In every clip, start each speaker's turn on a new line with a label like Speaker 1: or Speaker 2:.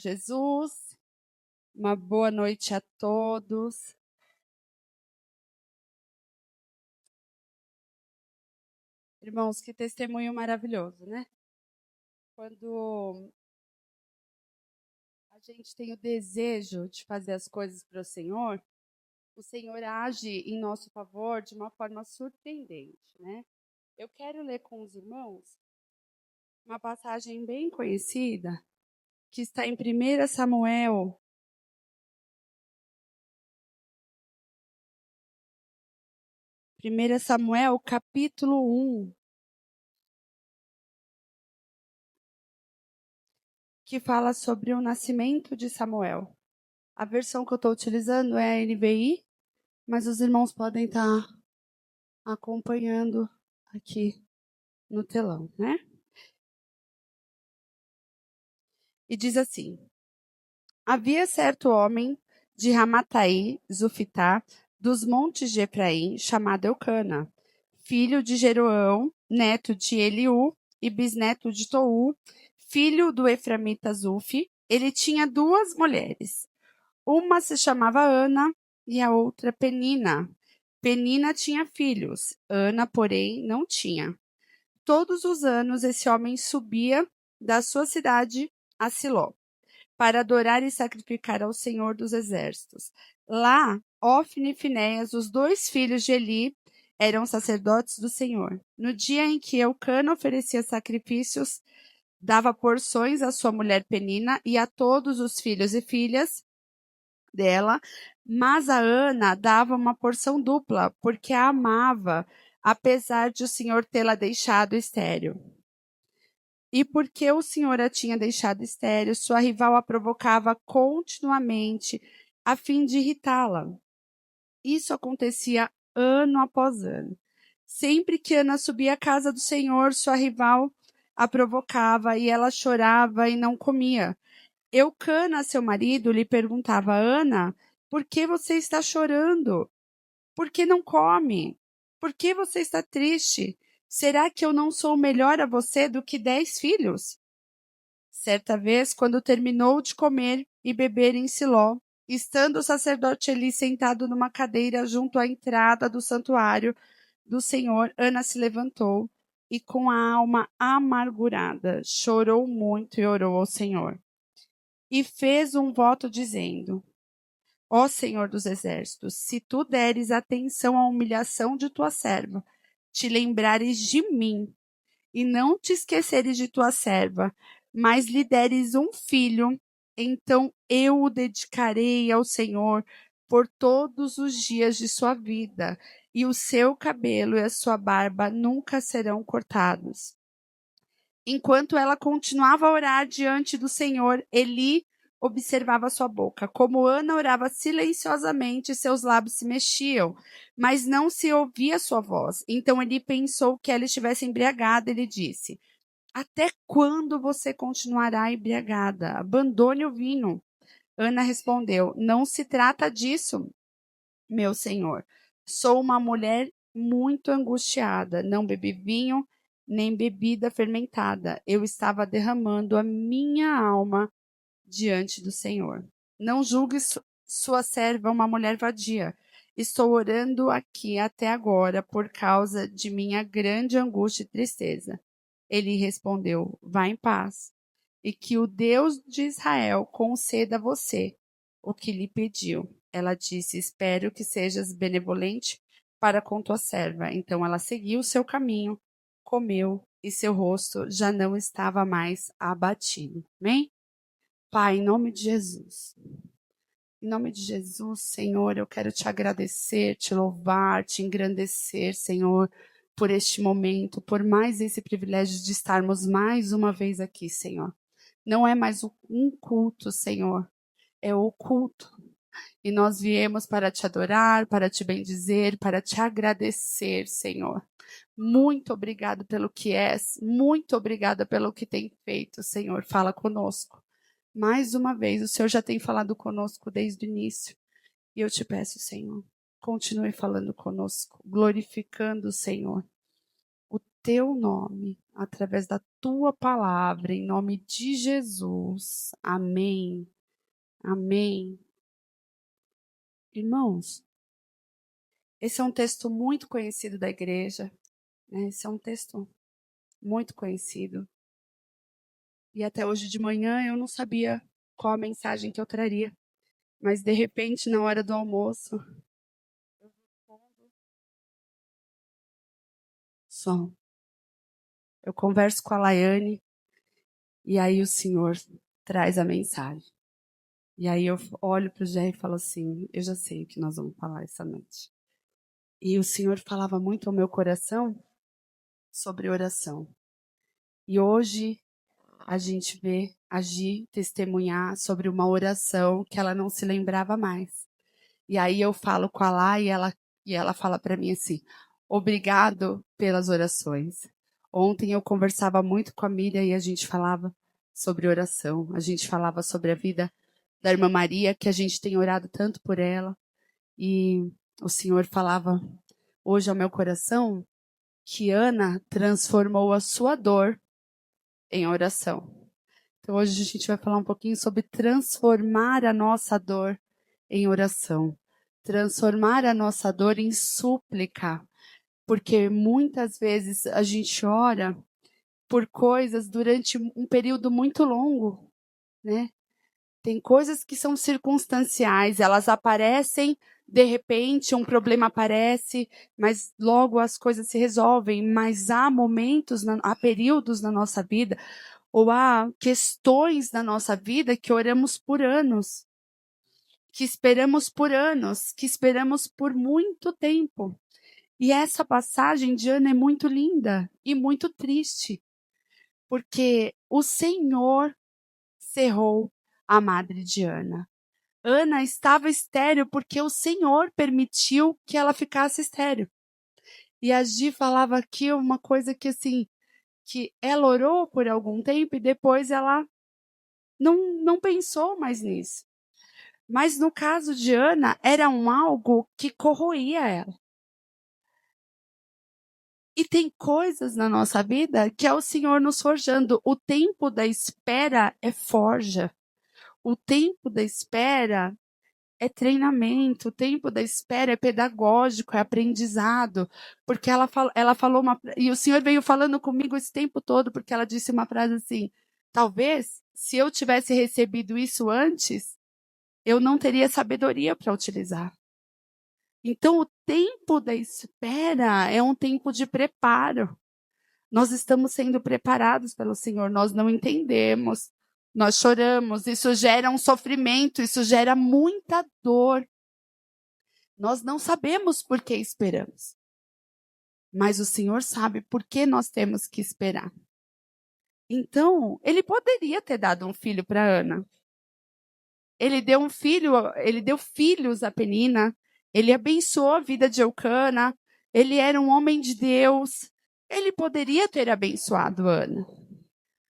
Speaker 1: Jesus. Uma boa noite a todos. Irmãos, que testemunho maravilhoso, né? Quando a gente tem o desejo de fazer as coisas para o Senhor age em nosso favor de uma forma surpreendente, né? Eu quero ler com os irmãos uma passagem bem conhecida que está em 1 Samuel. 1 Samuel, capítulo 1, que fala sobre o nascimento de Samuel. A versão que eu estou utilizando é a NVI, mas os irmãos podem estar acompanhando aqui no telão, né? E diz assim: havia certo homem de Ramataí, Zufitá, dos montes de Efraim, chamado Eucana, filho de Jeroão, neto de Eliú e bisneto de Tou, filho do eframita Zufi. Ele tinha duas mulheres. Uma se chamava Ana e a outra Penina. Penina tinha filhos, Ana, porém, não tinha. Todos os anos esse homem subia da sua cidade a Siló, para adorar e sacrificar ao Senhor dos Exércitos. Lá, Ofni e Finéias, os dois filhos de Eli, eram sacerdotes do Senhor. No dia em que Eucana oferecia sacrifícios, dava porções à sua mulher Penina e a todos os filhos e filhas dela, mas a Ana dava uma porção dupla, porque a amava, apesar de o Senhor tê-la deixado estéril. E porque o Senhor a tinha deixado estéril, sua rival a provocava continuamente, a fim de irritá-la. Isso acontecia ano após ano. Sempre que Ana subia à casa do Senhor, sua rival a provocava, e ela chorava e não comia. Eucana, seu marido, lhe perguntava: Ana, por que você está chorando? Por que não come? Por que você está triste? Será que eu não sou melhor a você do que 10 filhos? Certa vez, quando terminou de comer e beber em Siló, estando o sacerdote Eli sentado numa cadeira junto à entrada do santuário do Senhor, Ana se levantou e, com a alma amargurada, chorou muito e orou ao Senhor. E fez um voto dizendo: ó Senhor dos Exércitos, se tu deres atenção à humilhação de tua serva, te lembrares de mim, e não te esqueceres de tua serva, mas lhe deres um filho, então eu o dedicarei ao Senhor por todos os dias de sua vida, e o seu cabelo e a sua barba nunca serão cortados. Enquanto ela continuava a orar diante do Senhor, Eli observava sua boca. Como Ana orava silenciosamente, seus lábios se mexiam, mas não se ouvia sua voz. Então Eli pensou que ela estivesse embriagada. Ele disse: até quando você continuará embriagada? Abandone o vinho. Ana respondeu: não se trata disso, meu senhor. Sou uma mulher muito angustiada. Não bebi vinho nem bebida fermentada. Eu estava derramando a minha alma diante do Senhor. Não julgue sua serva uma mulher vadia. Estou orando aqui até agora por causa de minha grande angústia e tristeza. Ele respondeu: vá em paz, e que o Deus de Israel conceda a você o que lhe pediu. Ela disse: espero que sejas benevolente para com tua serva. Então ela seguiu o seu caminho, comeu, e seu rosto já não estava mais abatido. Amém? Pai, em nome de Jesus. Em nome de Jesus, Senhor, eu quero te agradecer, te louvar, te engrandecer, Senhor, por este momento, por mais esse privilégio de estarmos mais uma vez aqui, Senhor. Não é mais um culto, Senhor, é o culto. E nós viemos para te adorar, para te bendizer, para te agradecer, Senhor. Muito obrigado pelo que és, muito obrigada pelo que tem feito, Senhor. Fala conosco. Mais uma vez, o Senhor já tem falado conosco desde o início. E eu te peço, Senhor, continue falando conosco, glorificando, Senhor, o teu nome, através da tua palavra, em nome de Jesus. Amém. Amém. Irmãos, esse é um texto muito conhecido da igreja, né? Esse é um texto muito conhecido. E até hoje de manhã eu não sabia qual a mensagem que eu traria. Mas, de repente, na hora do almoço, eu converso com a Laiane e aí o Senhor traz a mensagem. E aí eu olho para o Jé e falo assim, eu já sei o que nós vamos falar essa noite. E o Senhor falava muito ao meu coração sobre oração. E hoje a gente vê a Gi testemunhar sobre uma oração que ela não se lembrava mais. E aí eu falo com a Lá e ela fala para mim assim, obrigado pelas orações. Ontem eu conversava muito com a Miriam e a gente falava sobre oração. A gente falava sobre a vida da irmã Maria, que a gente tem orado tanto por ela. E o Senhor falava hoje ao meu coração que Ana transformou a sua dor em oração. Então hoje a gente vai falar um pouquinho sobre transformar a nossa dor em oração. Transformar a nossa dor em súplica. Porque muitas vezes a gente ora por coisas durante um período muito longo, né? Tem coisas que são circunstanciais, elas aparecem, de repente um problema aparece, mas logo as coisas se resolvem. Mas há momentos, há períodos na nossa vida, ou há questões na nossa vida que oramos por anos, que esperamos por anos, que esperamos por muito tempo. E essa passagem de Ana é muito linda e muito triste, porque o Senhor cerrou a madre de Ana. Ana estava estéril porque o Senhor permitiu que ela ficasse estéril. E a Gi falava aqui uma coisa que assim, que ela orou por algum tempo e depois ela não pensou mais nisso. Mas no caso de Ana, era algo que corroía ela. E tem coisas na nossa vida que é o Senhor nos forjando. O tempo da espera é forja. O tempo da espera é treinamento. O tempo da espera é pedagógico, é aprendizado. Porque ela falou e o Senhor veio falando comigo esse tempo todo, porque ela disse uma frase assim: talvez, se eu tivesse recebido isso antes, eu não teria sabedoria para utilizar. Então, o tempo da espera é um tempo de preparo. Nós estamos sendo preparados pelo Senhor, nós não entendemos, nós choramos, isso gera um sofrimento, isso gera muita dor. Nós não sabemos por que esperamos, mas o Senhor sabe por que nós temos que esperar. Então, ele poderia ter dado um filho para Ana. Ele deu filhos a Penina, ele abençoou a vida de Eucana, ele era um homem de Deus. Ele poderia ter abençoado Ana.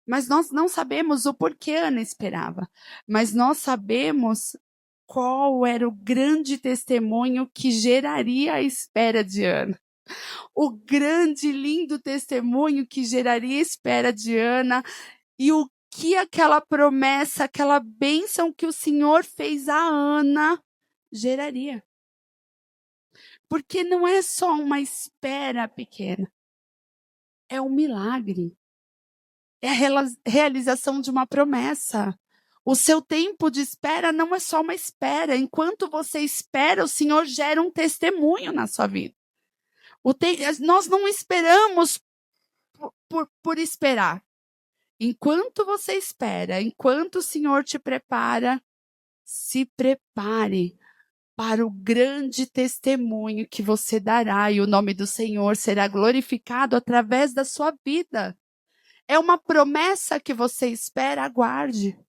Speaker 1: Mas nós não sabemos o porquê Ana esperava. Mas nós sabemos qual era o grande testemunho que geraria a espera de Ana. O grande, lindo testemunho que geraria a espera de Ana e o que aquela promessa, aquela bênção que o Senhor fez a Ana geraria. Porque não é só uma espera pequena, é um milagre. É a realização de uma promessa. O seu tempo de espera não é só uma espera. Enquanto você espera, o Senhor gera um testemunho na sua vida. Nós não esperamos por esperar. Enquanto você espera, enquanto o Senhor te prepara, se prepare para o grande testemunho que você dará e o nome do Senhor será glorificado através da sua vida. É uma promessa que você espera, aguarde.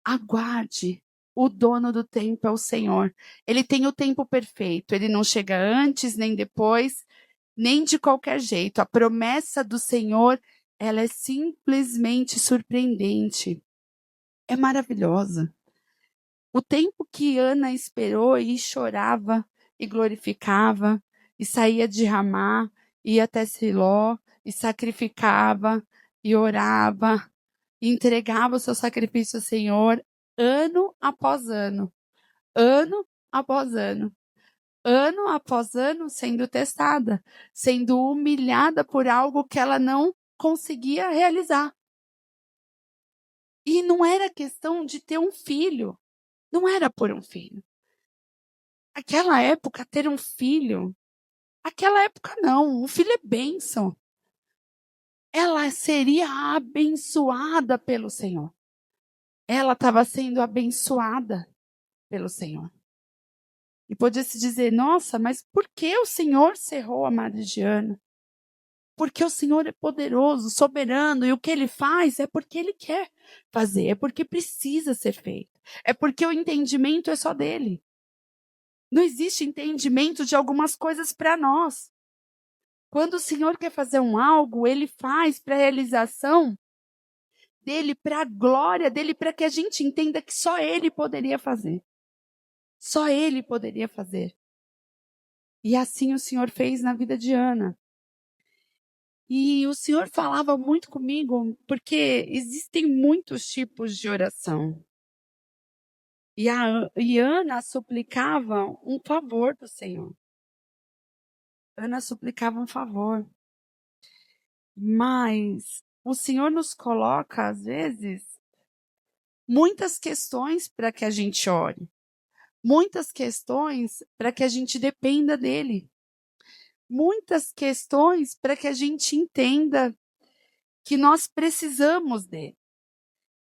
Speaker 1: Aguarde. O dono do tempo é o Senhor. Ele tem o tempo perfeito. Ele não chega antes, nem depois, nem de qualquer jeito. A promessa do Senhor, ela é simplesmente surpreendente. É maravilhosa. O tempo que Ana esperou e chorava e glorificava, e saía de Ramá, ia até Siló, e sacrificava, e orava, e entregava o seu sacrifício ao Senhor ano após ano, ano após ano após ano sendo testada, sendo humilhada por algo que ela não conseguia realizar. E não era questão de ter um filho, não era por um filho. Aquela época, ter um filho, aquela época não, um filho é bênção. Ela seria abençoada pelo Senhor. Ela estava sendo abençoada pelo Senhor. E podia-se dizer, nossa, mas por que o Senhor cerrou a madre de Ana? Porque o Senhor é poderoso, soberano, e o que Ele faz é porque Ele quer fazer, é porque precisa ser feito. É porque o entendimento é só dele. Não existe entendimento de algumas coisas para nós. Quando o Senhor quer fazer algo, Ele faz para a realização dele, para a glória dele, para que a gente entenda que só Ele poderia fazer. Só Ele poderia fazer. E assim o Senhor fez na vida de Ana. E o Senhor falava muito comigo, porque existem muitos tipos de oração. E Ana suplicava um favor do Senhor. Ana suplicava um favor. Mas o Senhor nos coloca, às vezes, muitas questões para que a gente ore. Muitas questões para que a gente dependa dele. Muitas questões para que a gente entenda que nós precisamos dele.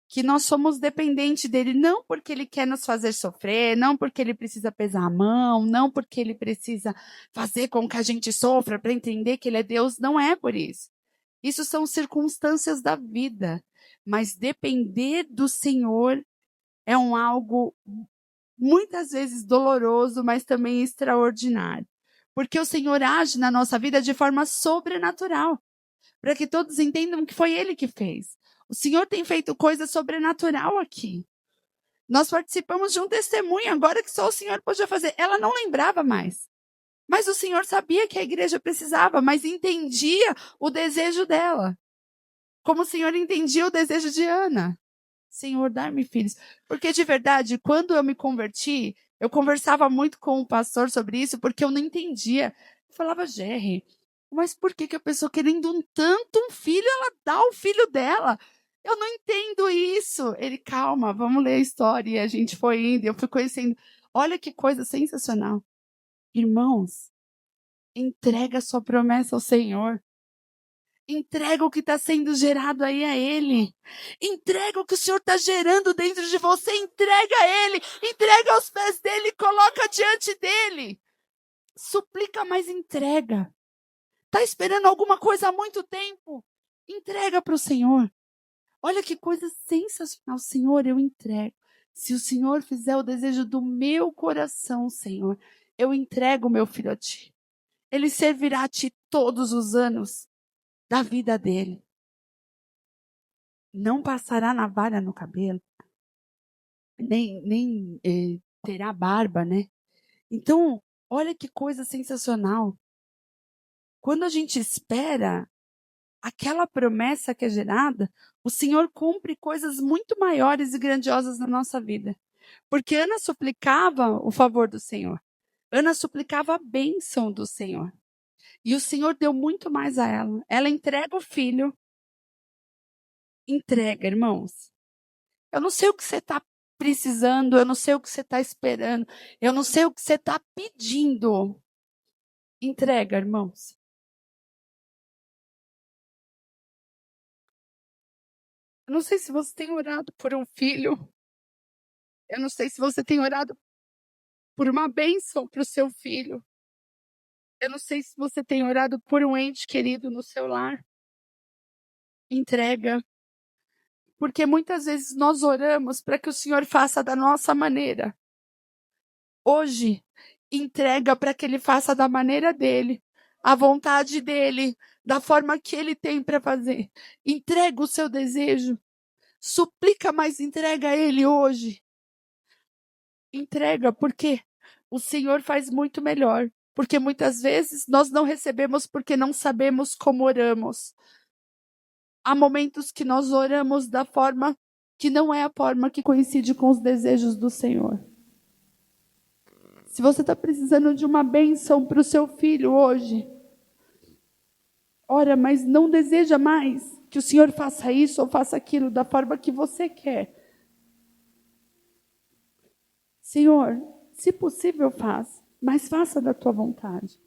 Speaker 1: Que nós somos dependentes dele, não porque ele quer nos fazer sofrer, não porque ele precisa pesar a mão, não porque ele precisa fazer com que a gente sofra para entender que ele é Deus, não é por isso. Isso são circunstâncias da vida, mas depender do Senhor é algo muitas vezes doloroso, mas também extraordinário. Porque o Senhor age na nossa vida de forma sobrenatural, para que todos entendam que foi Ele que fez. O Senhor tem feito coisa sobrenatural aqui. Nós participamos de um testemunho agora que só o Senhor podia fazer. Ela não lembrava mais. Mas o Senhor sabia que a igreja precisava, mas entendia o desejo dela. Como o Senhor entendia o desejo de Ana. Senhor, dá-me filhos. Porque de verdade, quando eu me converti, eu conversava muito com o pastor sobre isso, porque eu não entendia. Eu falava, Jerry, mas por que a pessoa querendo tanto um filho, ela dá o filho dela? Eu não entendo isso. Ele, calma, vamos ler a história. E a gente foi indo, eu fui conhecendo. Olha que coisa sensacional. Irmãos, entrega a sua promessa ao Senhor. Entrega o que está sendo gerado aí a Ele. Entrega o que o Senhor está gerando dentro de você. Entrega a Ele. Entrega aos pés dEle. Coloca diante dEle. Suplica, mas entrega. Está esperando alguma coisa há muito tempo? Entrega para o Senhor. Olha que coisa sensacional. Senhor, eu entrego. Se o Senhor fizer o desejo do meu coração, Senhor, eu entrego o meu filho a Ti. Ele servirá a Ti todos os anos da vida dele. Não passará navalha no cabelo, nem terá barba, né? Então, olha que coisa sensacional. Quando a gente espera aquela promessa que é gerada, o Senhor cumpre coisas muito maiores e grandiosas na nossa vida. Porque Ana suplicava o favor do Senhor. Ana suplicava a bênção do Senhor. E o Senhor deu muito mais a ela. Ela entrega o filho. Entrega, irmãos. Eu não sei o que você está precisando, eu não sei o que você está esperando, eu não sei o que você está pedindo. Entrega, irmãos. Eu não sei se você tem orado por um filho. Eu não sei se você tem orado por uma bênção para o seu filho. Eu não sei se você tem orado por um ente querido no seu lar. Entrega. Porque muitas vezes nós oramos para que o Senhor faça da nossa maneira. Hoje, entrega para que Ele faça da maneira dele, a vontade dele, da forma que Ele tem para fazer. Entrega o seu desejo. Suplica, mas entrega a Ele hoje. Entrega, porque o Senhor faz muito melhor. Porque muitas vezes nós não recebemos porque não sabemos como oramos. Há momentos que nós oramos da forma que não é a forma que coincide com os desejos do Senhor. Se você está precisando de uma bênção para o seu filho hoje, ora, mas não deseja mais que o Senhor faça isso ou faça aquilo da forma que você quer. Senhor, se possível, faz, mas faça da tua vontade.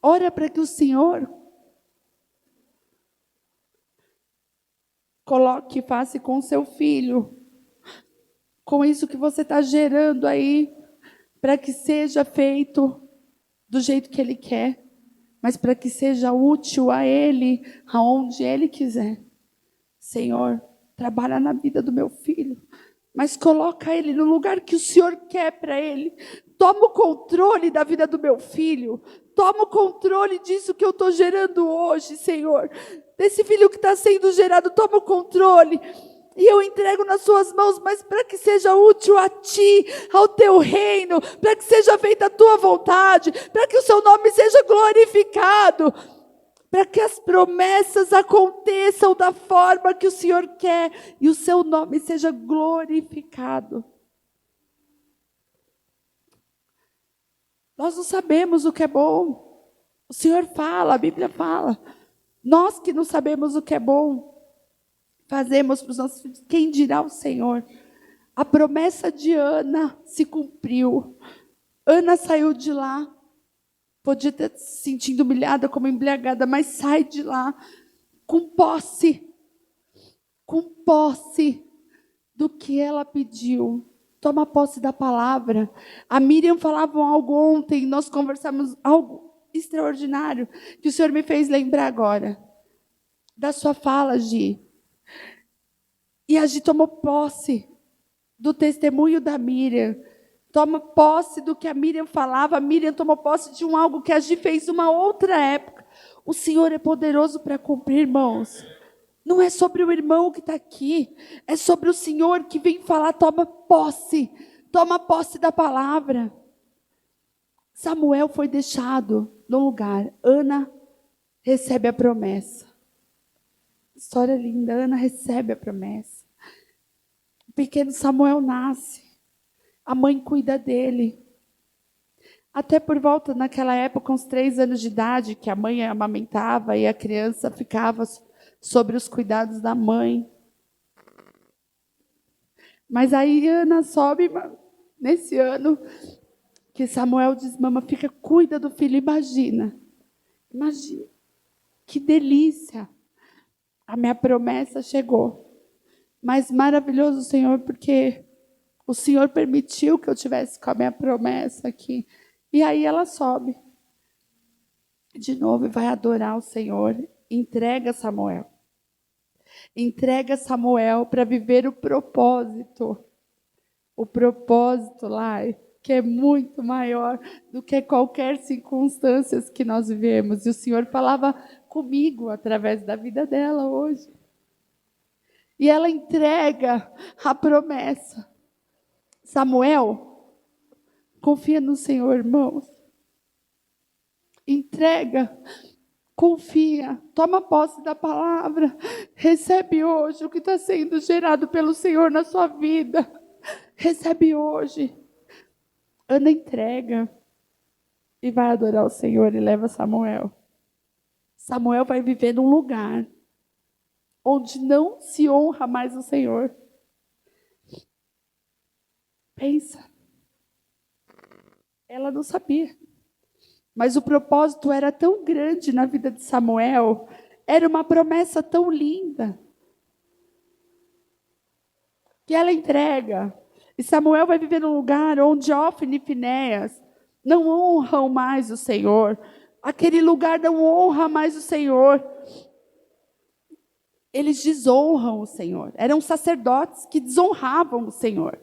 Speaker 1: Ora para que o Senhor coloque, faça com o seu filho, com isso que você está gerando aí, para que seja feito do jeito que Ele quer, mas para que seja útil a Ele, aonde Ele quiser. Senhor, trabalha na vida do meu filho, mas coloca ele no lugar que o Senhor quer para ele. Toma o controle da vida do meu filho. Toma o controle disso que eu estou gerando hoje, Senhor. Desse filho que está sendo gerado, toma o controle. E eu entrego nas suas mãos, mas para que seja útil a ti, ao teu reino, para que seja feita a tua vontade, para que o seu nome seja glorificado, para que as promessas aconteçam da forma que o Senhor quer e o seu nome seja glorificado. Nós não sabemos o que é bom. O Senhor fala, a Bíblia fala. Nós que não sabemos o que é bom, fazemos para os nossos filhos. Quem dirá o Senhor? A promessa de Ana se cumpriu. Ana saiu de lá. Podia ter se sentido humilhada como embriagada, mas sai de lá com posse do que ela pediu. Toma posse da palavra. A Miriam falava algo ontem, nós conversamos algo extraordinário, que o Senhor me fez lembrar agora, da sua fala, Gi. E a Gi tomou posse do testemunho da Miriam. Toma posse do que a Miriam falava. A Miriam tomou posse de algo que a Gi fez uma outra época. O Senhor é poderoso para cumprir, irmãos. Não é sobre o irmão que está aqui. É sobre o Senhor que vem falar. Toma posse. Toma posse da palavra. Samuel foi deixado no lugar. Ana recebe a promessa. História linda. Ana recebe a promessa. O pequeno Samuel nasce. A mãe cuida dele. Até por volta, naquela época, uns 3 anos de idade, que a mãe amamentava e a criança ficava sobre os cuidados da mãe. Mas aí Ana sobe, nesse ano, que Samuel diz, mama, cuida do filho. Imagina, que delícia. A minha promessa chegou. Mas maravilhoso, Senhor, porque o Senhor permitiu que eu tivesse com a minha promessa aqui. E aí ela sobe. De novo, e vai adorar o Senhor. Entrega Samuel. Entrega Samuel para viver o propósito. O propósito lá, que é muito maior do que qualquer circunstância que nós vivemos. E o Senhor falava comigo através da vida dela hoje. E ela entrega a promessa. Samuel, confia no Senhor, irmãos. Entrega, confia, toma posse da palavra. Recebe hoje o que está sendo gerado pelo Senhor na sua vida. Recebe hoje. Ana entrega e vai adorar o Senhor e leva Samuel. Samuel vai viver num lugar onde não se honra mais o Senhor. Pensa. Ela não sabia. Mas o propósito era tão grande na vida de Samuel. Era uma promessa tão linda. Que ela entrega. E Samuel vai viver num lugar onde Ofni e Finéias não honram mais o Senhor. Aquele lugar não honra mais o Senhor. Eles desonram o Senhor. Eram sacerdotes que desonravam o Senhor.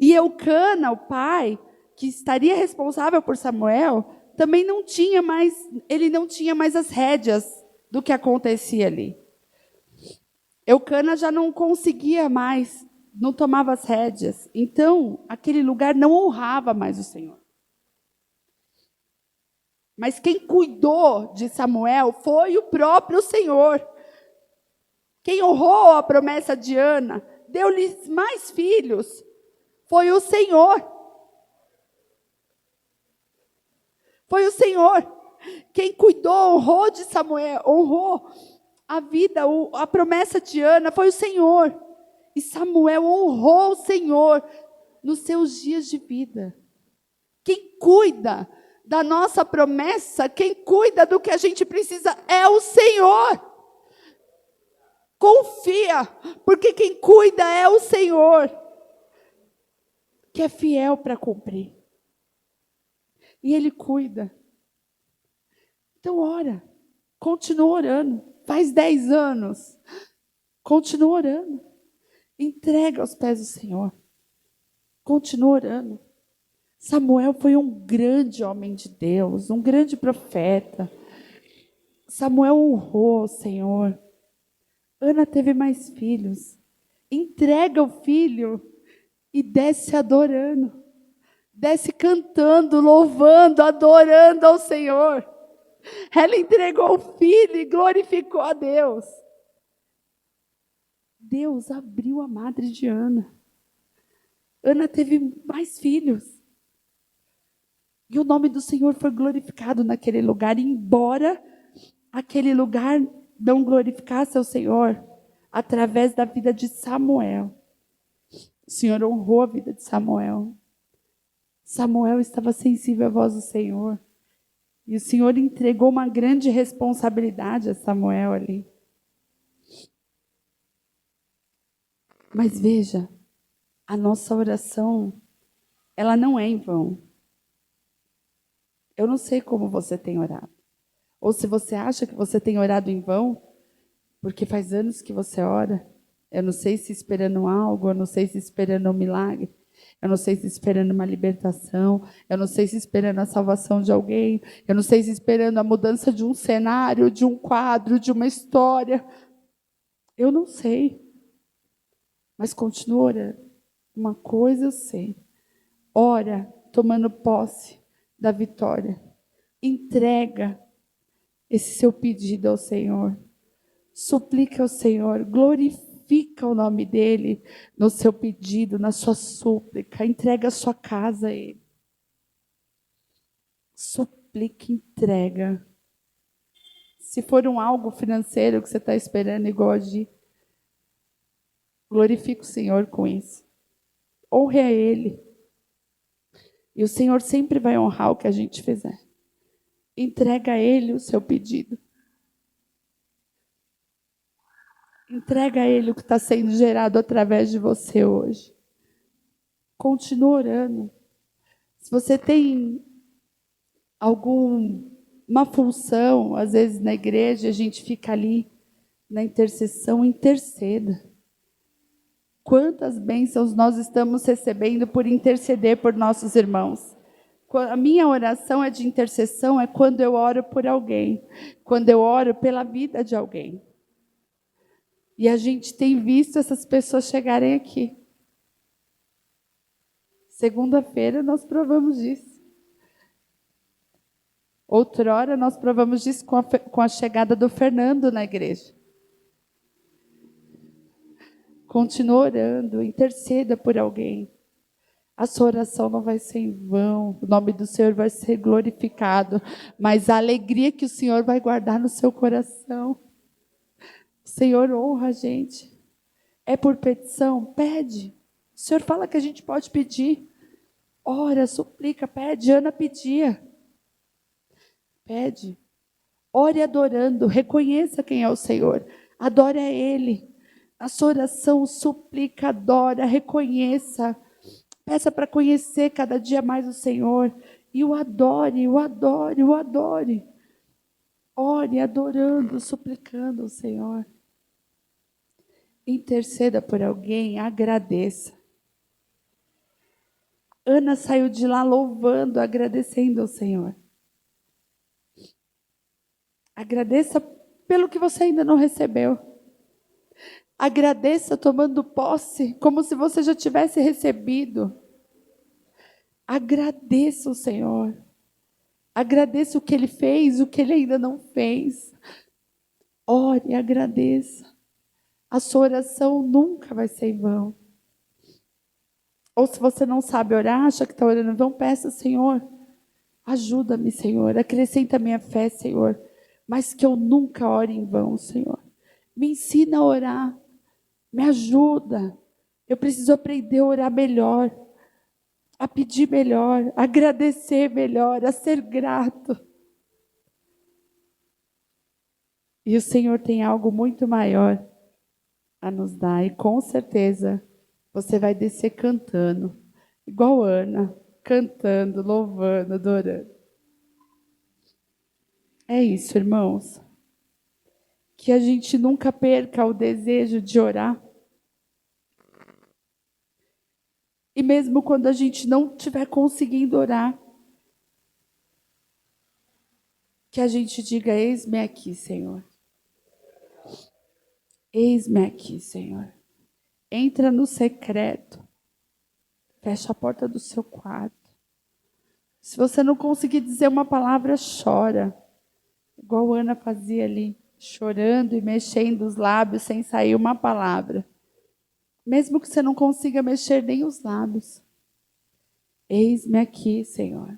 Speaker 1: E Eucana, o pai, que estaria responsável por Samuel, também não tinha mais as rédeas do que acontecia ali. Eucana já não conseguia mais, não tomava as rédeas. Então, aquele lugar não honrava mais o Senhor. Mas quem cuidou de Samuel foi o próprio Senhor. Quem honrou a promessa de Ana, deu-lhes mais filhos, foi o Senhor. Foi o Senhor. Quem cuidou, honrou de Samuel, honrou a vida, a promessa de Ana, foi o Senhor. E Samuel honrou o Senhor nos seus dias de vida. Quem cuida da nossa promessa, quem cuida do que a gente precisa é o Senhor. Confia, porque quem cuida é o Senhor, que é fiel para cumprir. E Ele cuida. Então ora, continua orando. Faz 10 anos, continua orando. Entrega aos pés do Senhor. Continua orando. Samuel foi um grande homem de Deus, um grande profeta. Samuel honrou o Senhor. Ana teve mais filhos. Entrega o filho e desce adorando. Desce cantando, louvando, adorando ao Senhor. Ela entregou o filho e glorificou a Deus. Deus abriu a madre de Ana. Ana teve mais filhos. E o nome do Senhor foi glorificado naquele lugar, embora aquele lugar não glorificasse ao Senhor, através da vida de Samuel. O Senhor honrou a vida de Samuel. Samuel estava sensível à voz do Senhor. E o Senhor entregou uma grande responsabilidade a Samuel ali. Mas veja, a nossa oração, ela não é em vão. Eu não sei como você tem orado. Ou se você acha que você tem orado em vão, porque faz anos que você ora. Eu não sei se esperando algo, eu não sei se esperando um milagre, eu não sei se esperando uma libertação, eu não sei se esperando a salvação de alguém, eu não sei se esperando a mudança de um cenário, de um quadro, de uma história. Eu não sei. Mas continua orando. Uma coisa eu sei. Ora, tomando posse da vitória. Entrega esse seu pedido ao Senhor. Suplica ao Senhor. Glorifica o nome dEle no seu pedido, na sua súplica. Entrega a sua casa a Ele. Suplica, entrega. Se for algo financeiro que você está esperando igual a Gi, glorifica o Senhor com isso. Honre a Ele. E o Senhor sempre vai honrar o que a gente fizer. Entrega a Ele o seu pedido. Entrega a Ele o que está sendo gerado através de você hoje. Continua orando. Se você tem alguma função, às vezes na igreja, a gente fica ali na intercessão, interceda. Quantas bênçãos nós estamos recebendo por interceder por nossos irmãos. A minha oração é de intercessão, é quando eu oro por alguém, quando eu oro pela vida de alguém. E a gente tem visto essas pessoas chegarem aqui. Segunda-feira nós provamos disso. Outrora nós provamos disso com a chegada do Fernando na igreja. Continua orando, interceda por alguém. A sua oração não vai ser em vão, o nome do Senhor vai ser glorificado, mas a alegria que o Senhor vai guardar no seu coração. O Senhor honra a gente. É por petição? Pede. O Senhor fala que a gente pode pedir. Ora, suplica, pede. Ana pedia. Pede. Ore adorando. Reconheça quem é o Senhor. Adore a Ele. A sua oração suplica, adora, reconheça. Peça para conhecer cada dia mais o Senhor. E o adore, o adore, o adore. Ore adorando, suplicando ao Senhor. Interceda por alguém, agradeça. Ana saiu de lá louvando, agradecendo ao Senhor. Agradeça pelo que você ainda não recebeu. Agradeça tomando posse, como se você já tivesse recebido. Agradeça o Senhor. Agradeça o que Ele fez, o que Ele ainda não fez. Ore e agradeça. A sua oração nunca vai ser em vão. Ou se você não sabe orar, acha que está orando em vão, peça, Senhor, ajuda-me, Senhor, acrescenta a minha fé, Senhor, mas que eu nunca ore em vão, Senhor. Me ensina a orar, me ajuda. Eu preciso aprender a orar melhor, a pedir melhor, a agradecer melhor, a ser grato. E o Senhor tem algo muito maior a nos dar, e com certeza você vai descer cantando, igual Ana, cantando, louvando, adorando. É isso, irmãos. Que a gente nunca perca o desejo de orar. E mesmo quando a gente não estiver conseguindo orar, que a gente diga: eis-me aqui, Senhor. Eis-me aqui, Senhor. Entra no secreto. Fecha a porta do seu quarto. Se você não conseguir dizer uma palavra, chora. Igual a Ana fazia ali, chorando e mexendo os lábios sem sair uma palavra. Mesmo que você não consiga mexer nem os lábios. Eis-me aqui, Senhor.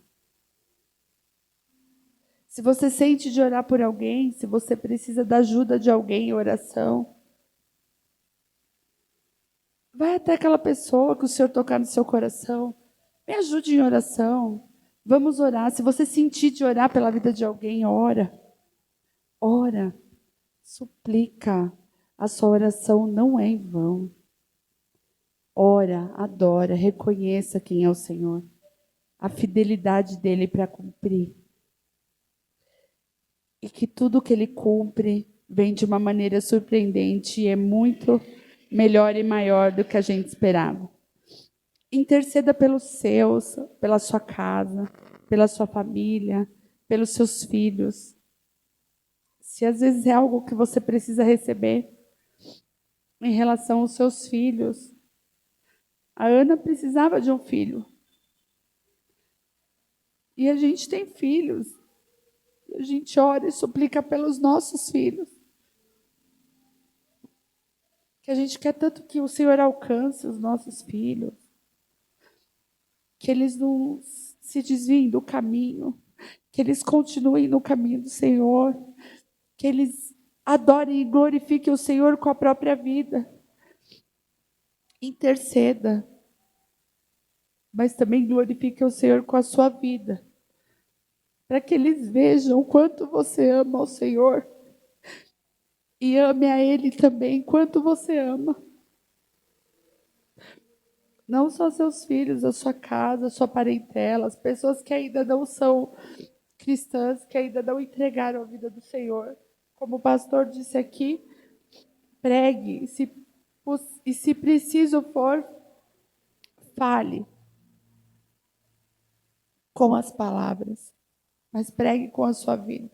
Speaker 1: Se você sente de orar por alguém, se você precisa da ajuda de alguém em oração, vai até aquela pessoa que o Senhor tocar no seu coração. Me ajude em oração. Vamos orar. Se você sentir de orar pela vida de alguém, ora. Ora. Suplica. A sua oração não é em vão. Ora, adora, reconheça quem é o Senhor. A fidelidade dele para cumprir. E que tudo que ele cumpre vem de uma maneira surpreendente e é muito melhor e maior do que a gente esperava. Interceda pelos seus, pela sua casa, pela sua família, pelos seus filhos. Se às vezes é algo que você precisa receber em relação aos seus filhos. A Ana precisava de um filho. E a gente tem filhos. A gente ora e suplica pelos nossos filhos. Que a gente quer tanto que o Senhor alcance os nossos filhos. Que eles não se desviem do caminho. Que eles continuem no caminho do Senhor. Que eles adorem e glorifiquem o Senhor com a própria vida. Interceda. Mas também glorifique o Senhor com a sua vida. Para que eles vejam o quanto você ama o Senhor. E ame a Ele também, quanto você ama. Não só seus filhos, a sua casa, a sua parentela, as pessoas que ainda não são cristãs, que ainda não entregaram a vida do Senhor. Como o pastor disse aqui, pregue, e se preciso for, fale com as palavras, mas pregue com a sua vida.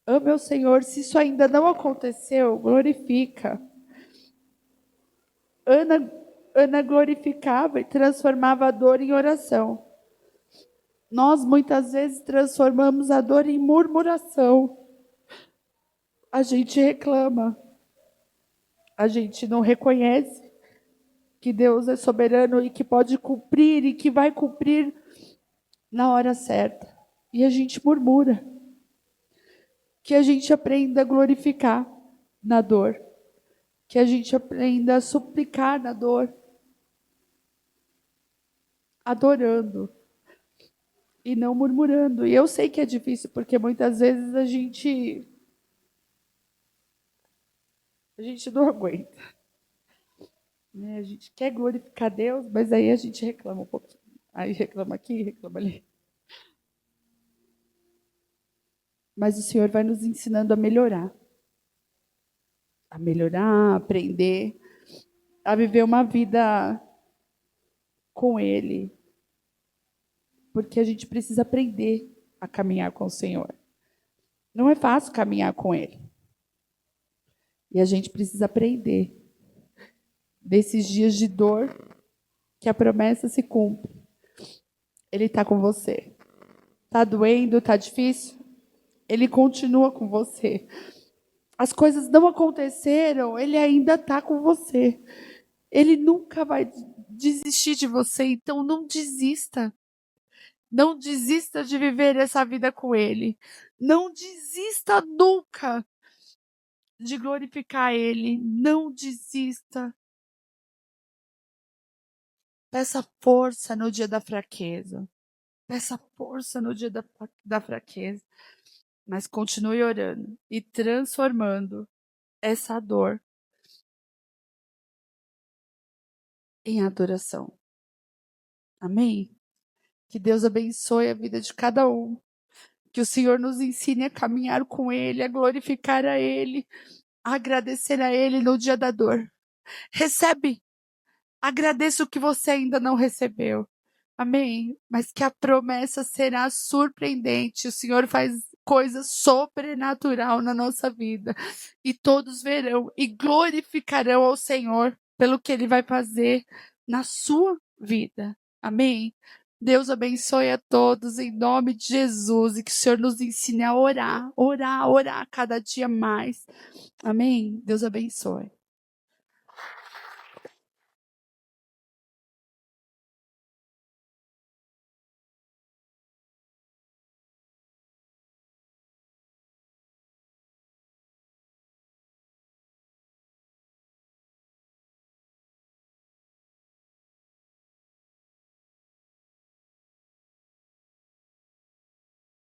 Speaker 1: Ame o Senhor. Se isso ainda não aconteceu, glorifica. Ana glorificava e transformava a dor em oração. Nós, muitas vezes, transformamos a dor em murmuração. A gente reclama. A gente não reconhece que Deus é soberano e que pode cumprir e que vai cumprir na hora certa. E a gente murmura. Que a gente aprenda a glorificar na dor. Que a gente aprenda a suplicar na dor. Adorando. E não murmurando. E eu sei que é difícil, porque muitas vezes a gente não aguenta. Né? A gente quer glorificar Deus, mas aí a gente reclama um pouquinho. Aí reclama aqui, reclama ali. Mas o Senhor vai nos ensinando a melhorar. A melhorar, a aprender, a viver uma vida com Ele. Porque a gente precisa aprender a caminhar com o Senhor. Não é fácil caminhar com Ele. E a gente precisa aprender. Desses dias de dor, que a promessa se cumpre. Ele está com você. Tá doendo, tá difícil? Ele continua com você. As coisas não aconteceram, ele ainda tá com você. Ele nunca vai desistir de você, então não desista. Não desista de viver essa vida com ele. Não desista nunca de glorificar ele. Não desista. Peça força no dia da fraqueza. Peça força no dia da fraqueza. Mas continue orando e transformando essa dor em adoração. Amém? Que Deus abençoe a vida de cada um. Que o Senhor nos ensine a caminhar com Ele, a glorificar a Ele, a agradecer a Ele no dia da dor. Recebe. Agradeça o que você ainda não recebeu. Amém? Mas que a promessa será surpreendente. O Senhor faz coisa sobrenatural na nossa vida. E todos verão e glorificarão ao Senhor pelo que Ele vai fazer na sua vida. Amém? Deus abençoe a todos em nome de Jesus e que o Senhor nos ensine a orar, orar, orar cada dia mais. Amém? Deus abençoe.